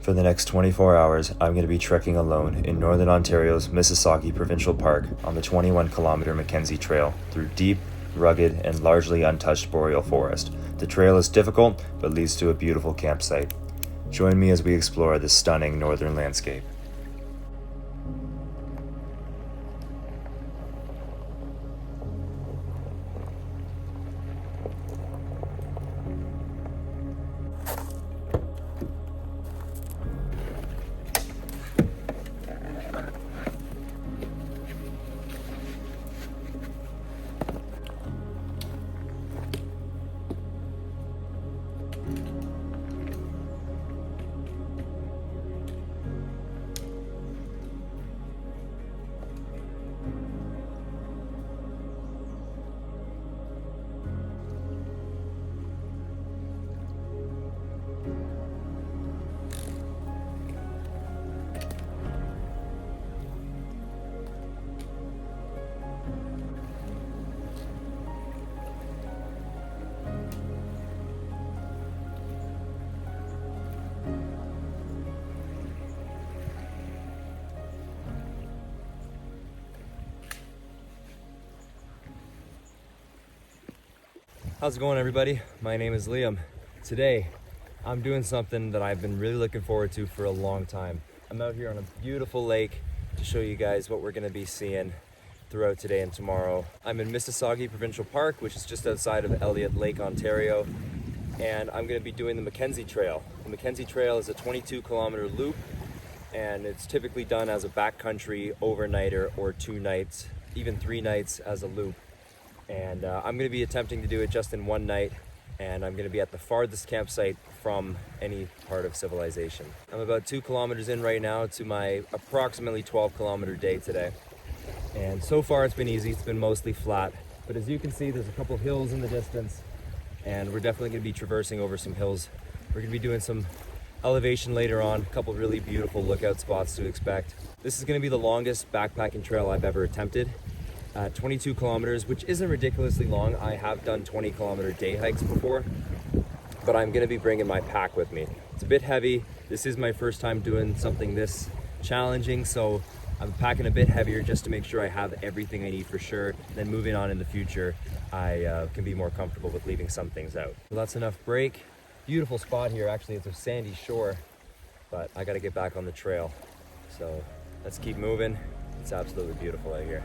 For the next 24 hours, I'm going to be trekking alone in northern Ontario's Mississagi Provincial Park on the 21-kilometer Mackenzie Trail through deep, rugged, and largely untouched boreal forest. The trail is difficult, but leads to a beautiful campsite. Join me as we explore this stunning northern landscape. How's it going, everybody? My name is Liam. Today, I'm doing something that I've been really looking forward to for a long time. I'm out here on a beautiful lake to show you guys what we're going to be seeing throughout today and tomorrow. I'm in Mississagi Provincial Park, which is just outside of Elliott Lake, Ontario, and I'm going to be doing the Mackenzie Trail. The Mackenzie Trail is a 22-kilometer loop, and it's typically done as a backcountry overnighter or 2 nights, even 3 nights as a loop. And I'm going to be attempting to do it just in 1 night, and I'm going to be at the farthest campsite from any part of civilization. I'm about 2 kilometers in right now to my approximately 12-kilometer day today. And so far it's been easy, it's been mostly flat. But as you can see, there's a couple hills in the distance, and we're definitely going to be traversing over some hills. We're going to be doing some elevation later on, a couple really beautiful lookout spots to expect. This is going to be the longest backpacking trail I've ever attempted. 22 kilometers, which isn't ridiculously long. I have done 20-kilometer day hikes before, but I'm going to be bringing my pack with me. It's a bit heavy. This is my first time doing something this challenging, so I'm packing a bit heavier just to make sure I have everything I need for sure. Then moving on in the future, I can be more comfortable with leaving some things out. So that's enough break. Beautiful spot here. Actually, it's a sandy shore, but I got to get back on the trail. So let's keep moving. It's absolutely beautiful out here.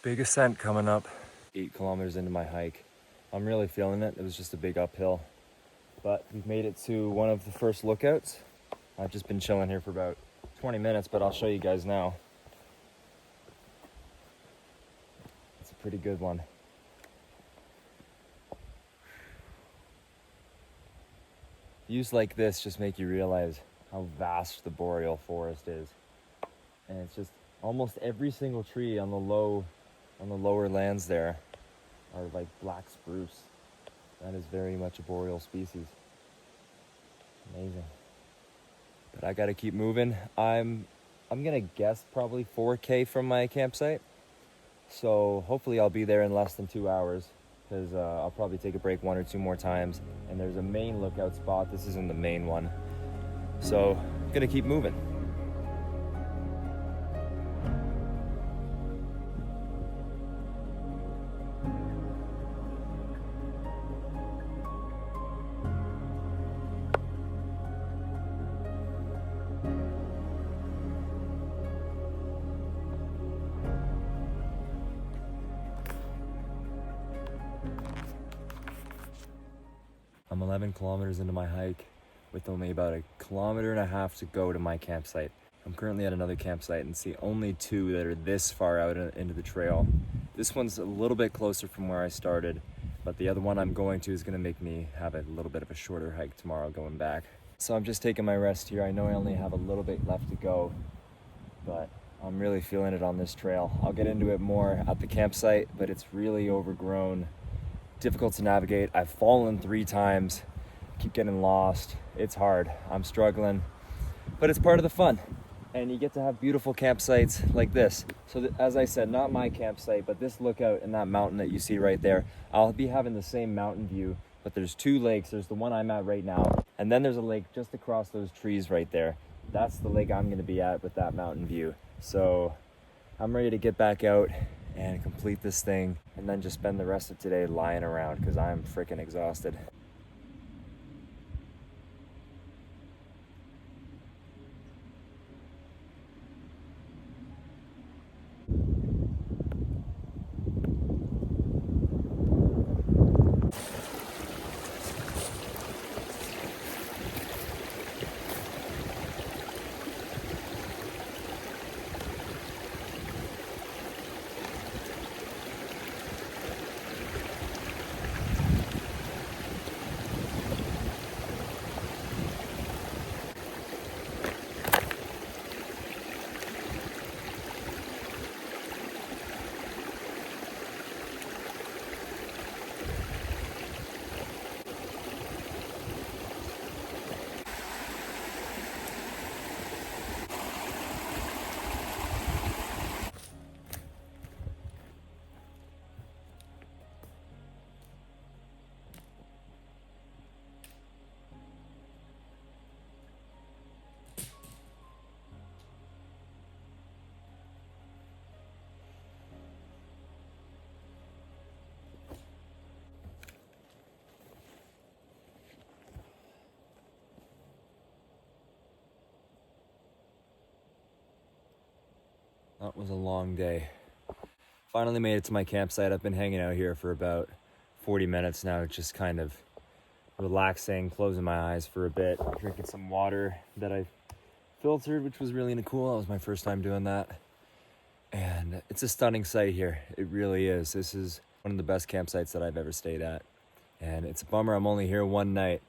Big ascent coming up. 8 kilometers into my hike. I'm really feeling it. It was just a big uphill, but we've made it to one of the first lookouts. I've just been chilling here for about 20 minutes, but I'll show you guys now. It's a pretty good one. Views like this just make you realize how vast the boreal forest is. And it's just almost every single tree on the lower lands there are like black spruce. That is very much a boreal species. Amazing. But I gotta keep moving. I'm gonna guess probably 4K from my campsite. So hopefully I'll be there in less than 2 hours, because I'll probably take a break 1 or 2 more times. And there's a main lookout spot. This isn't the main one. So I'm gonna keep moving. I'm 11 kilometers into my hike with only about 1.5 kilometers to go to my campsite. I'm currently at another campsite and see only 2 that are this far out into the trail. This one's a little bit closer from where I started, but the other one I'm going to is going to make me have a little bit of a shorter hike tomorrow going back. So I'm just taking my rest here. I know I only have a little bit left to go, but I'm really feeling it on this trail. I'll get into it more at the campsite, but it's really overgrown difficult to navigate. I've fallen 3 times, keep getting lost. It's hard, I'm struggling, but it's part of the fun. And you get to have beautiful campsites like this. So as I said, not my campsite, but this lookout and that mountain that you see right there, I'll be having the same mountain view, but there's 2 lakes. There's the one I'm at right now, and then there's a lake just across those trees right there. That's the lake I'm gonna be at with that mountain view. So I'm ready to get back out and complete this thing, and then just spend the rest of today lying around because I'm freaking exhausted. That was a long day. Finally made it to my campsite. I've been hanging out here for about 40 minutes now, just kind of relaxing, closing my eyes for a bit, drinking some water that I filtered, which was really cool. That was my first time doing that. And it's a stunning sight here. It really is. This is one of the best campsites that I've ever stayed at. And it's a bummer I'm only here one night,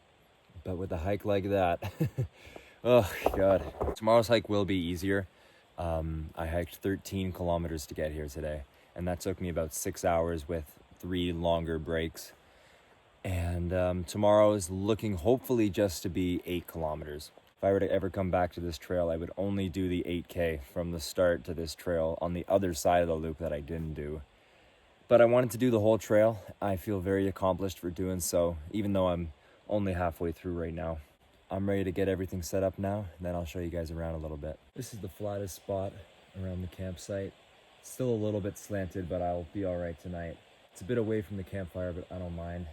but with a hike like that, oh God. Tomorrow's hike will be easier. I hiked 13 kilometers to get here today, and that took me about 6 hours with 3 longer breaks. And tomorrow is looking hopefully just to be 8 kilometers. If I were to ever come back to this trail, I would only do the 8K from the start to this trail on the other side of the loop that I didn't do. But I wanted to do the whole trail. I feel very accomplished for doing so, even though I'm only halfway through right now. I'm ready to get everything set up now, and then I'll show you guys around a little bit. This is the flattest spot around the campsite. It's still a little bit slanted, but I'll be all right tonight. It's a bit away from the campfire, but I don't mind.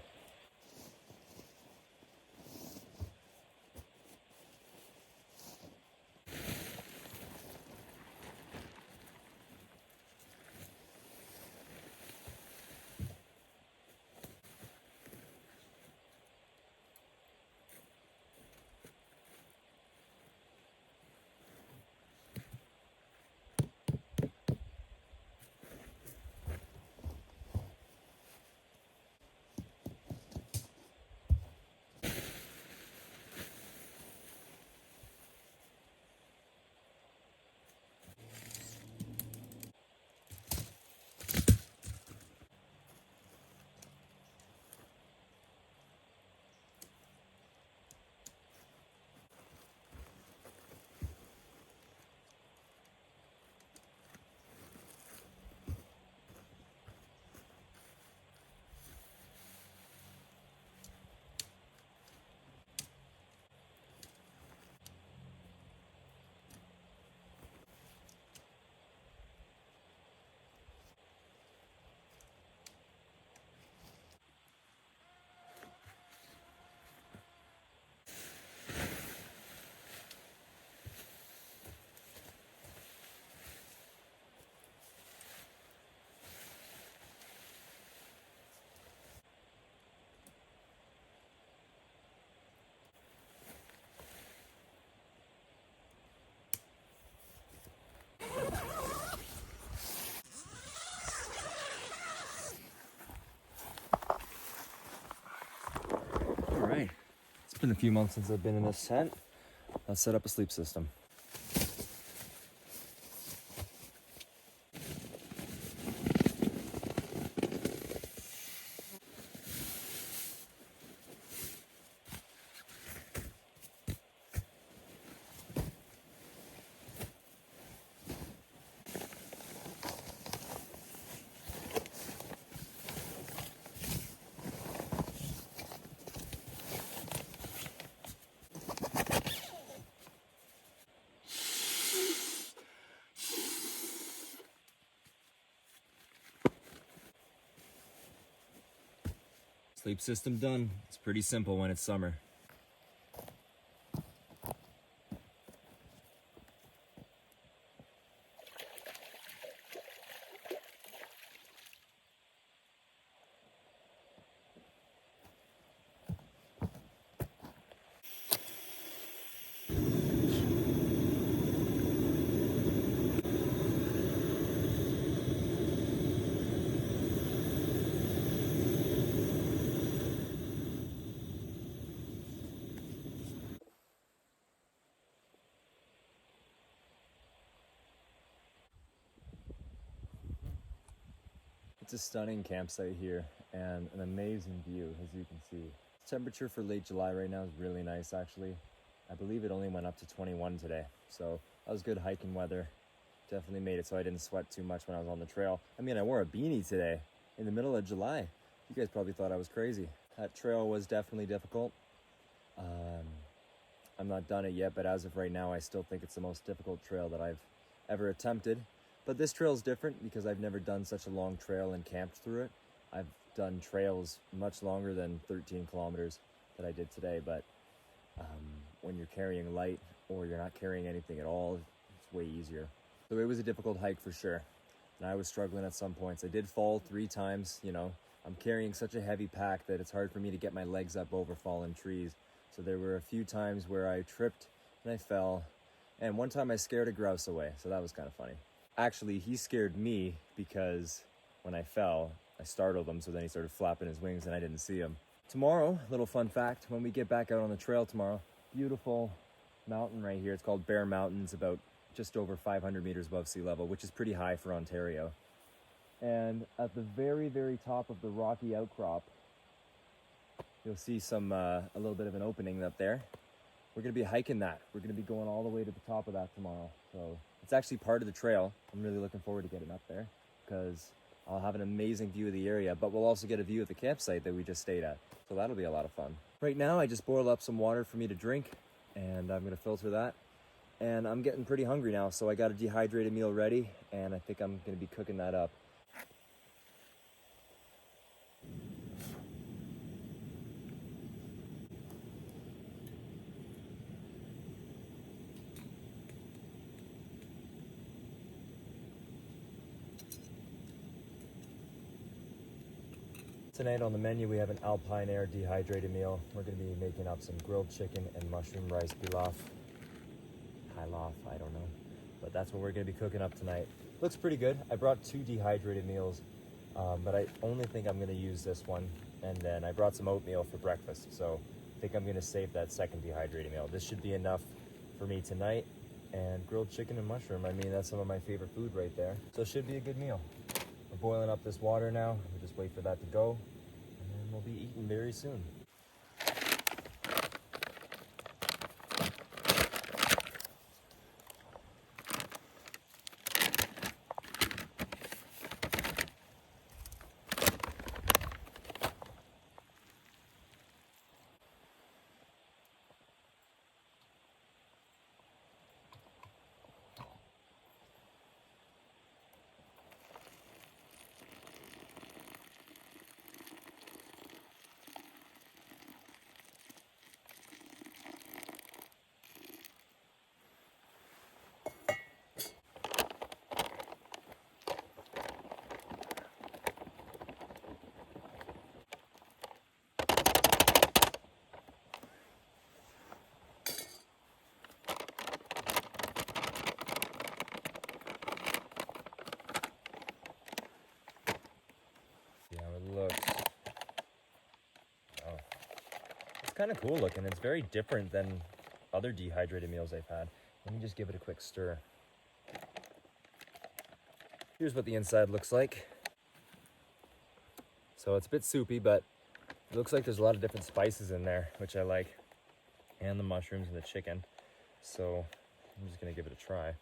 Alright, it's been a few months since I've been in this tent. Let's set up a sleep system. Sleep system done. It's pretty simple when it's summer. It's a stunning campsite here and an amazing view, as you can see. Temperature for late July right now is really nice, actually. I believe it only went up to 21 today, so that was good hiking weather. Definitely made it so I didn't sweat too much when I was on the trail. I mean, I wore a beanie today in the middle of July. You guys probably thought I was crazy. That trail was definitely difficult. I'm not done it yet, but as of right now, I still think it's the most difficult trail that I've ever attempted. But this trail is different because I've never done such a long trail and camped through it. I've done trails much longer than 13 kilometers that I did today, but when you're carrying light or you're not carrying anything at all, it's way easier. So it was a difficult hike for sure, and I was struggling at some points. I did fall 3 times, you know. I'm carrying such a heavy pack that it's hard for me to get my legs up over fallen trees. So there were a few times where I tripped and I fell, and one time I scared a grouse away, so that was kind of funny. Actually, he scared me because when I fell, I startled him, so then he started flapping his wings and I didn't see him. Tomorrow, little fun fact, when we get back out on the trail tomorrow, beautiful mountain right here. It's called Bear Mountain. It's about just over 500 meters above sea level, which is pretty high for Ontario. And at the very, very top of the rocky outcrop, you'll see a little bit of an opening up there. We're gonna be hiking that. We're gonna be going all the way to the top of that tomorrow. So it's actually part of the trail. I'm really looking forward to getting up there because I'll have an amazing view of the area, but we'll also get a view of the campsite that we just stayed at. So that'll be a lot of fun. Right now, I just boiled up some water for me to drink, and I'm gonna filter that. And I'm getting pretty hungry now, so I got a dehydrated meal ready, and I think I'm gonna be cooking that up. Tonight on the menu, we have an Alpine Air dehydrated meal. We're gonna be making up some grilled chicken and mushroom rice pilaf. Pilaf, I don't know. But that's what we're gonna be cooking up tonight. Looks pretty good. I brought 2 dehydrated meals, but I only think I'm gonna use this one. And then I brought some oatmeal for breakfast. So I think I'm gonna save that second dehydrated meal. This should be enough for me tonight. And grilled chicken and mushroom, I mean, that's some of my favorite food right there. So it should be a good meal. We're boiling up this water now. We'll just wait for that to go, and then we'll be eating very soon. Looks. Oh, it's kind of cool looking. It's very different than other dehydrated meals I've had. Let me just give it a quick stir. Here's what the inside looks like. So it's a bit soupy, but it looks like there's a lot of different spices in there, which I like, and the mushrooms and the chicken. So I'm just gonna give it a try.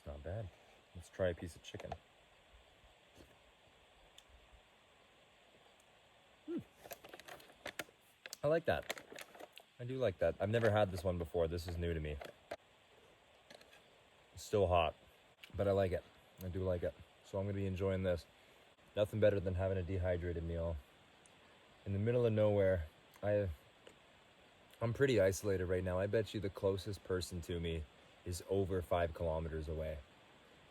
Not bad. Let's try a piece of chicken. I like that. I do like that. I've never had this one before. This is new to me. It's still hot, but I like it. I do like it. So I'm gonna be enjoying this. Nothing better than having a dehydrated meal. In the middle of nowhere. I'm pretty isolated right now. I bet you the closest person to me is over 5 kilometers away.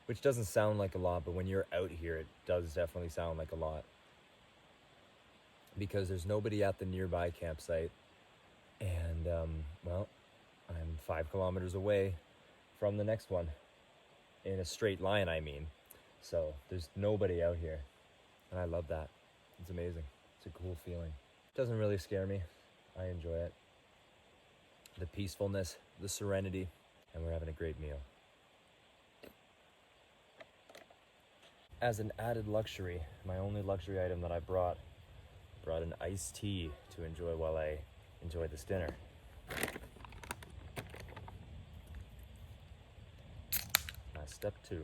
Which doesn't sound like a lot, but when you're out here, it does definitely sound like a lot. Because there's nobody at the nearby campsite. And, well, I'm 5 kilometers away from the next one. In a straight line, I mean. So there's nobody out here. And I love that. It's amazing. It's a cool feeling. It doesn't really scare me. I enjoy it. The peacefulness, the serenity, and we're having a great meal. As an added luxury, my only luxury item that I brought an iced tea to enjoy while I enjoy this dinner. Now, step 2.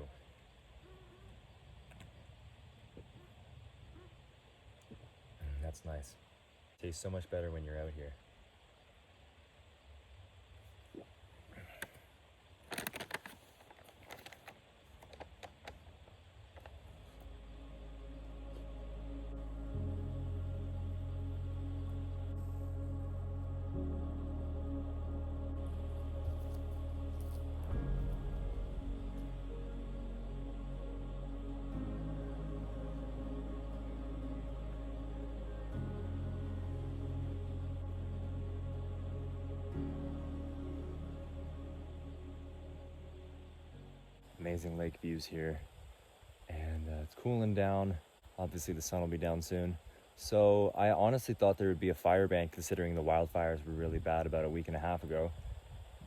That's nice. Tastes so much better when you're out here. Amazing lake views here, and it's cooling down. Obviously the sun will be down soon. So I honestly thought there would be a fire ban considering the wildfires were really bad about a week and a half ago.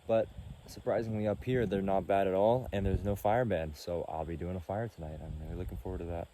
But surprisingly up here, they're not bad at all, and there's no fire ban. So I'll be doing a fire tonight. I'm really looking forward to that.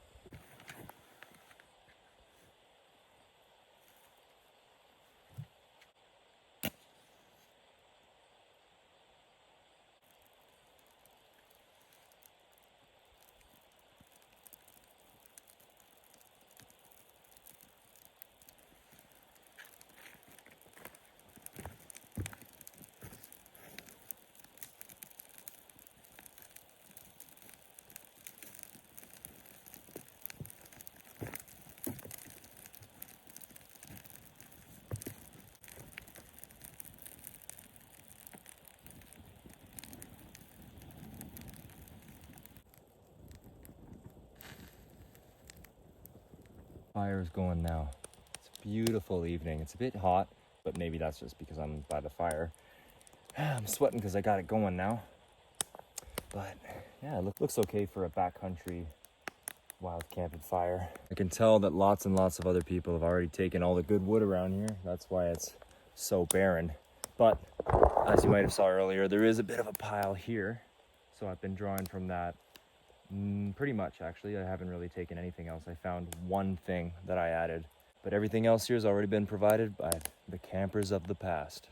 Fire is going now. It's a beautiful evening. It's a bit hot, but maybe that's just because I'm by the fire. I'm sweating because I got it going now. But yeah, it looks okay for a backcountry wild camping fire. I can tell that lots and lots of other people have already taken all the good wood around here. That's why it's so barren. But as you might have saw earlier, there is a bit of a pile here. So I've been drawing from that. Pretty much, actually. I haven't really taken anything else. I found one thing that I added, but everything else here has already been provided by the campers of the past.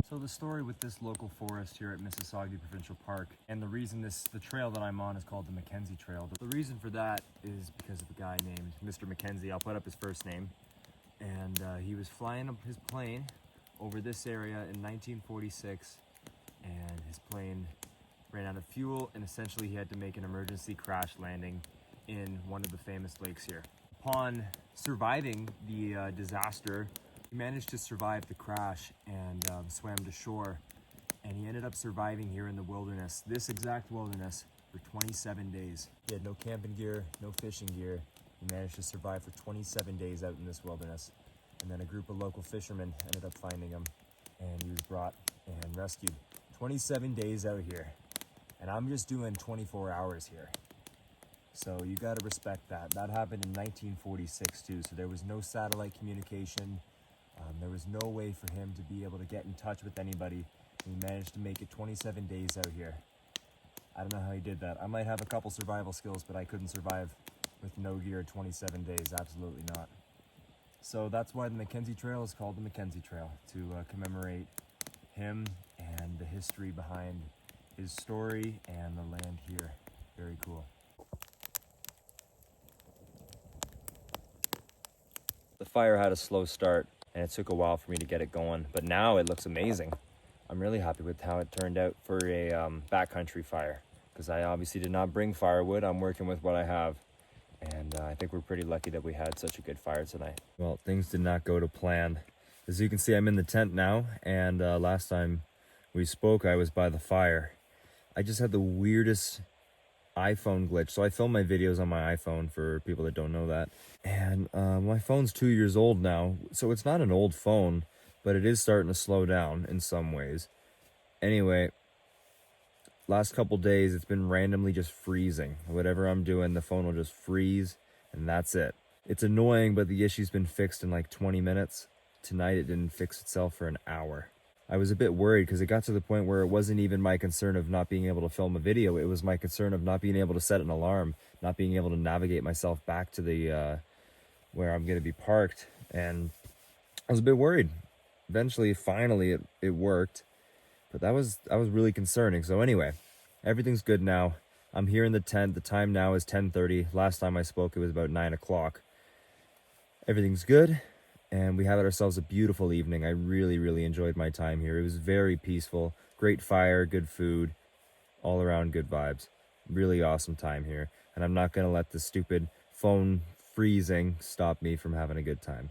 So the story with this local forest here at Mississagi Provincial Park, and the reason the trail that I'm on is called the Mackenzie Trail. The reason for that is because of a guy named Mr. McKenzie. I'll put up his first name. And he was flying his plane over this area in 1946, and his plane ran out of fuel, and essentially he had to make an emergency crash landing in one of the famous lakes here. Upon surviving the disaster, he managed to survive the crash and swam to shore, and he ended up surviving here in the wilderness, this exact wilderness, for 27 days. He had no camping gear, no fishing gear. He managed to survive for 27 days out in this wilderness. And then a group of local fishermen ended up finding him, and he was brought and rescued. 27 days out here, and I'm just doing 24 hours here. So you gotta respect that. That happened in 1946 too, so there was no satellite communication. There was no way for him to be able to get in touch with anybody. He managed to make it 27 days out here. I don't know how he did that. I might have a couple survival skills, but I couldn't survive with no gear 27 days, absolutely not. So that's why the Mackenzie Trail is called the Mackenzie Trail, to commemorate him and the history behind his story and the land here. Very cool. The fire had a slow start, and it took a while for me to get it going, but now it looks amazing. I'm really happy with how it turned out for a backcountry fire, because I obviously did not bring firewood. I'm working with what I have, and I think we're pretty lucky that we had such a good fire tonight. Well, things did not go to plan. As you can see, I'm in the tent now, and last time we spoke, I was by the fire. I just had the weirdest iPhone glitch. So I film my videos on my iPhone, for people that don't know that. And my phone's 2 years old now, so it's not an old phone, but it is starting to slow down in some ways. Anyway, last couple days it's been randomly just freezing. Whatever I'm doing, the phone will just freeze, and that's it. It's annoying, but the issue's been fixed in like 20 minutes. Tonight it didn't fix itself for an hour. I was a bit worried because it got to the point where it wasn't even my concern of not being able to film a video. It was my concern of not being able to set an alarm, not being able to navigate myself back to the where I'm going to be parked. And I was a bit worried. Eventually, finally, it worked. But that was really concerning. So anyway, everything's good now. I'm here in the tent. The time now is 10:30. Last time I spoke, it was about 9 o'clock. Everything's good. And we had ourselves a beautiful evening. I really, really enjoyed my time here. It was very peaceful, great fire, good food, all around good vibes. Really awesome time here. And I'm not gonna let the stupid phone freezing stop me from having a good time.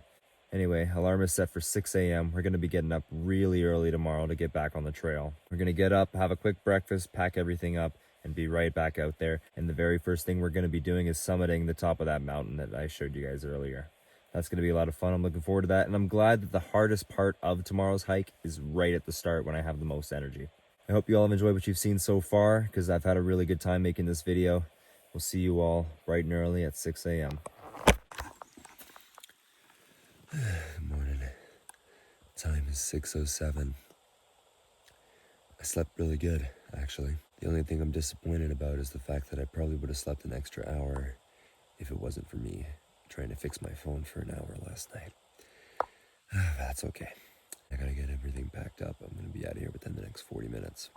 Anyway, alarm is set for 6 a.m. We're gonna be getting up really early tomorrow to get back on the trail. We're gonna get up, have a quick breakfast, pack everything up, and be right back out there. And the very first thing we're gonna be doing is summiting the top of that mountain that I showed you guys earlier. That's going to be a lot of fun. I'm looking forward to that. And I'm glad that the hardest part of tomorrow's hike is right at the start when I have the most energy. I hope you all have enjoyed what you've seen so far, because I've had a really good time making this video. We'll see you all bright and early at 6 a.m. Good morning. Time is 6:07. I slept really good, actually. The only thing I'm disappointed about is the fact that I probably would have slept an extra hour if it wasn't for me trying to fix my phone for an hour last night. That's okay. I gotta get everything packed up. I'm gonna be out of here within the next 40 minutes.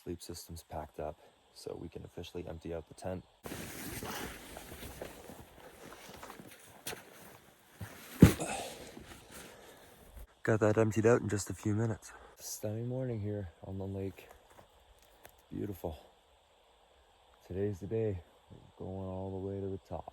Sleep system's packed up, so we can officially empty out the tent. Got that emptied out in just a few minutes. Stunning morning here on the lake. Beautiful. Today's the day. We're going all the way to the top.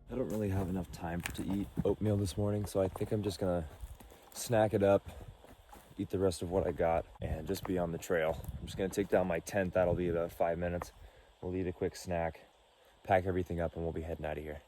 I don't really have enough time to eat oatmeal this morning, so I think I'm just gonna snack it up, eat the rest of what I got, and just be on the trail. I'm just gonna take down my tent. That'll be about 5 minutes. We'll eat a quick snack, pack everything up, and we'll be heading out of here.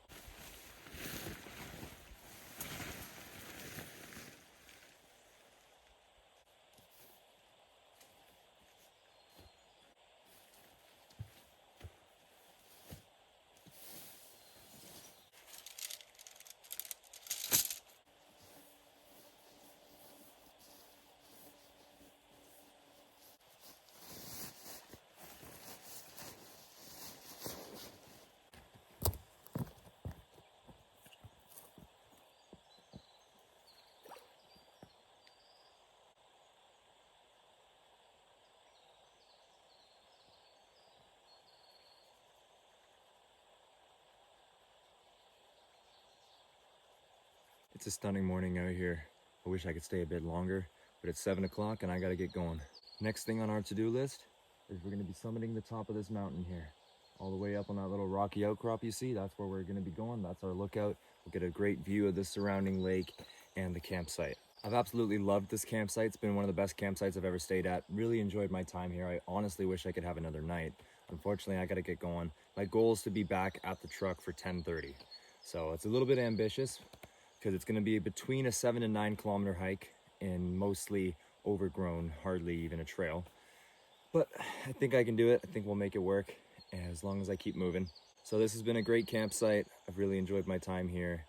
It's a stunning morning out here. I wish I could stay a bit longer, but it's 7 o'clock and I gotta get going. Next thing on our to-do list is we're gonna be summiting the top of this mountain here. All the way up on that little rocky outcrop you see, that's where we're gonna be going. That's our lookout. We'll get a great view of the surrounding lake and the campsite. I've absolutely loved this campsite. It's been one of the best campsites I've ever stayed at. Really enjoyed my time here. I honestly wish I could have another night. Unfortunately, I gotta get going. My goal is to be back at the truck for 10:30. So it's a little bit ambitious, because it's going to be between a 7 and 9 kilometer hike in mostly overgrown, hardly even a trail. But I think I can do it. I think we'll make it work as long as I keep moving. So this has been a great campsite. I've really enjoyed my time here,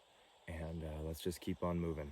and let's just keep on moving.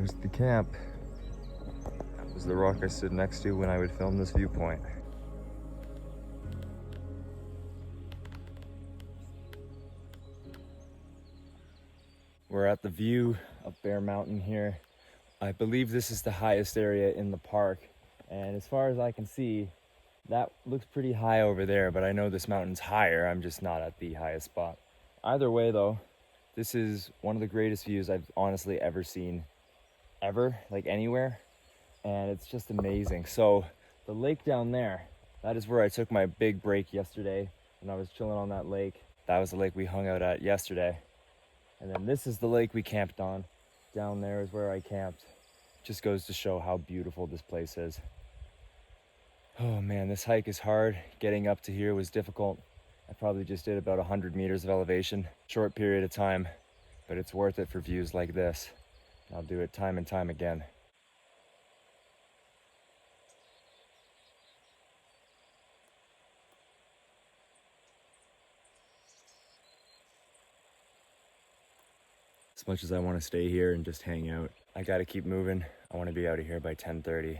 There's the camp. That was the rock I stood next to when I would film this viewpoint. We're at the view of Bear Mountain here. I believe this is the highest area in the park. And as far as I can see, that looks pretty high over there, but I know this mountain's higher. I'm just not at the highest spot. Either way though, this is one of the greatest views I've honestly ever seen, like anywhere. And it's just amazing. So the lake down there, that is where I took my big break yesterday when I was chilling on that lake. That was the lake we hung out at yesterday. And then this is the lake we camped on. Down there is where I camped. Just goes to show how beautiful this place is. Oh man, this hike is hard. Getting up to here was difficult. I probably just did about 100 meters of elevation. Short period of time, but it's worth it for views like this. I'll do it time and time again. As much as I want to stay here and just hang out, I gotta keep moving. I want to be out of here by 10:30.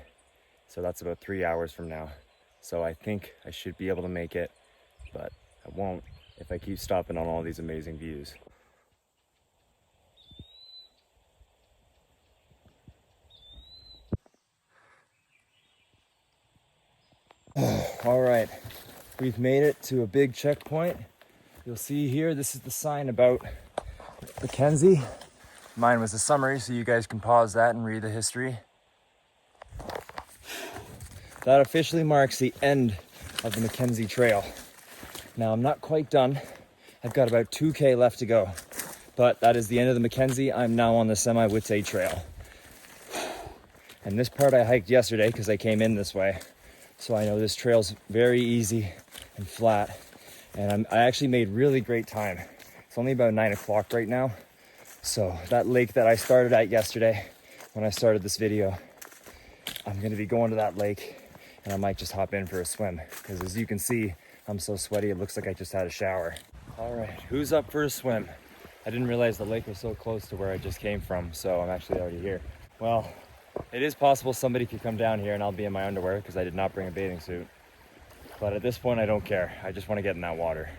So that's about 3 hours from now. So I think I should be able to make it, but I won't if I keep stopping on all these amazing views. All right, we've made it to a big checkpoint. You'll see here, this is the sign about McKenzie. Mine was a summary, so you guys can pause that and read the history. That officially marks the end of the Mackenzie Trail. Now I'm not quite done. I've got about 2K left to go, but that is the end of the Mackenzie. I'm now on the Semi-Witte Trail. And this part I hiked yesterday because I came in this way. So I know this trail's very easy and flat. And I actually made really great time. It's only about 9 o'clock right now. So that lake that I started at yesterday, when I started this video, I'm gonna be going to that lake and I might just hop in for a swim. Because as you can see, I'm so sweaty, it looks like I just had a shower. All right, who's up for a swim? I didn't realize the lake was so close to where I just came from, so I'm actually already here. Well, it is possible somebody could come down here and I'll be in my underwear because I did not bring a bathing suit. But at this point, I don't care. I just want to get in that water.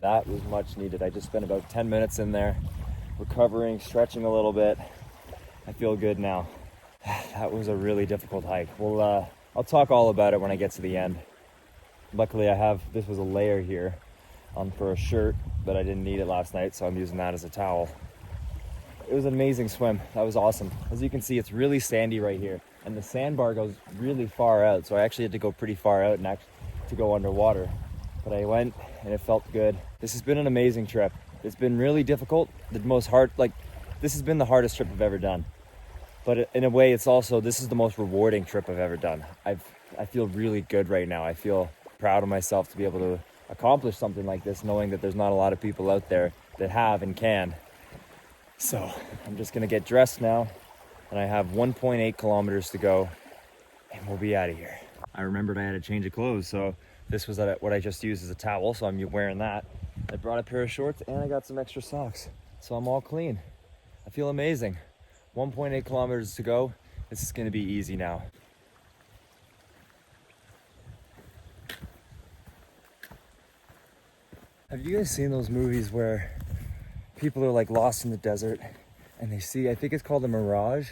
That was much needed. I just spent about 10 minutes in there, recovering, stretching a little bit. I feel good now. That was a really difficult hike. Well, I'll talk all about it when I get to the end. Luckily this was a layer here for a shirt, but I didn't need it last night, so I'm using that as a towel. It was an amazing swim. That was awesome. As you can see, it's really sandy right here, and the sandbar goes really far out, so I actually had to go pretty far out and to go underwater. But I went and it felt good. This has been an amazing trip. It's been really difficult. This has been the hardest trip I've ever done. But in a way, this is the most rewarding trip I've ever done. I feel really good right now. I feel proud of myself to be able to accomplish something like this, knowing that there's not a lot of people out there that have and can. So I'm just gonna get dressed now, and I have 1.8 kilometers to go, and we'll be out of here. I remembered I had a change of clothes, so this was what I just used as a towel, so I'm wearing that. I brought a pair of shorts and I got some extra socks, so I'm all clean. I feel amazing. 1.8 kilometers to go. This is gonna be easy now. Have you guys seen those movies where people are like lost in the desert and they see, I think it's called a mirage,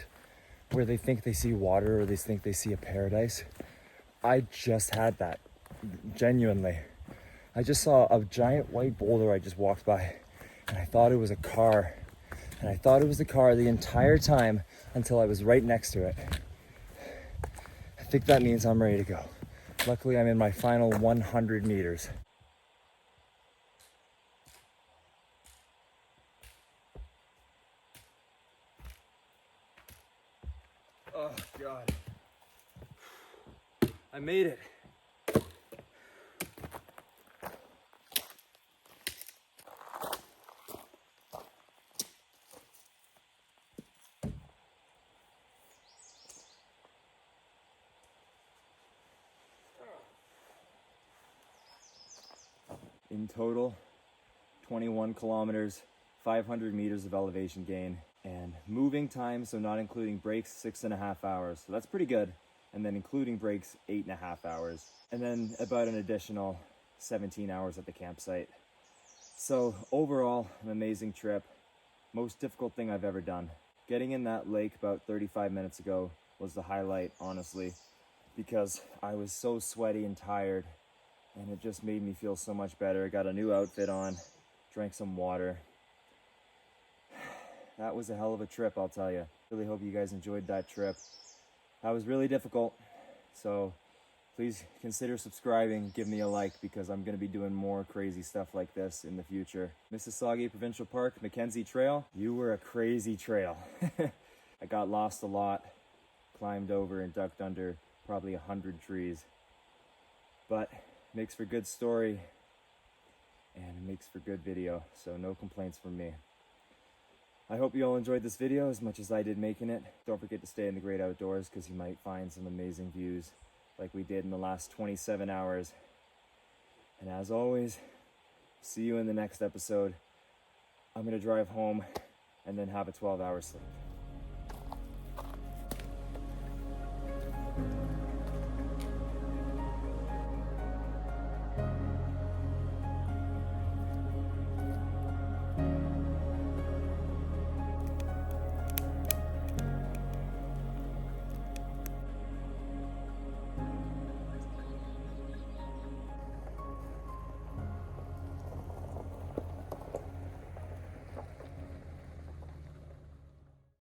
where they think they see water or they think they see a paradise? I just had that. Genuinely, I just saw a giant white boulder I just walked by and I thought it was a car, and I thought it was a car the entire time until I was right next to it. I think that means I'm ready to go. Luckily, I'm in my final 100 meters. Oh God, I made it. In total, 21 kilometers, 500 meters of elevation gain, and moving time, so not including breaks, 6.5 hours. So that's pretty good. And then including breaks, 8.5 hours. And then about an additional 17 hours at the campsite. So overall, an amazing trip. Most difficult thing I've ever done. Getting in that lake about 35 minutes ago was the highlight, honestly, because I was so sweaty and tired, and it just made me feel so much better. I got a new outfit on, drank some water. That was a hell of a trip, I'll tell you. Really hope you guys enjoyed that trip. That was really difficult, so please consider subscribing, give me a like, because I'm gonna be doing more crazy stuff like this in the future. Mississagi Provincial Park, McKenzie Trail, you were a crazy trail. I got lost a lot, climbed over and ducked under probably 100 trees, but makes for good story and it makes for good video, so no complaints from me. I hope you all enjoyed this video as much as I did making it. Don't forget to stay in the great outdoors because you might find some amazing views like we did in the last 27 hours. And as always, see you in the next episode. I'm gonna drive home and then have a 12-hour sleep.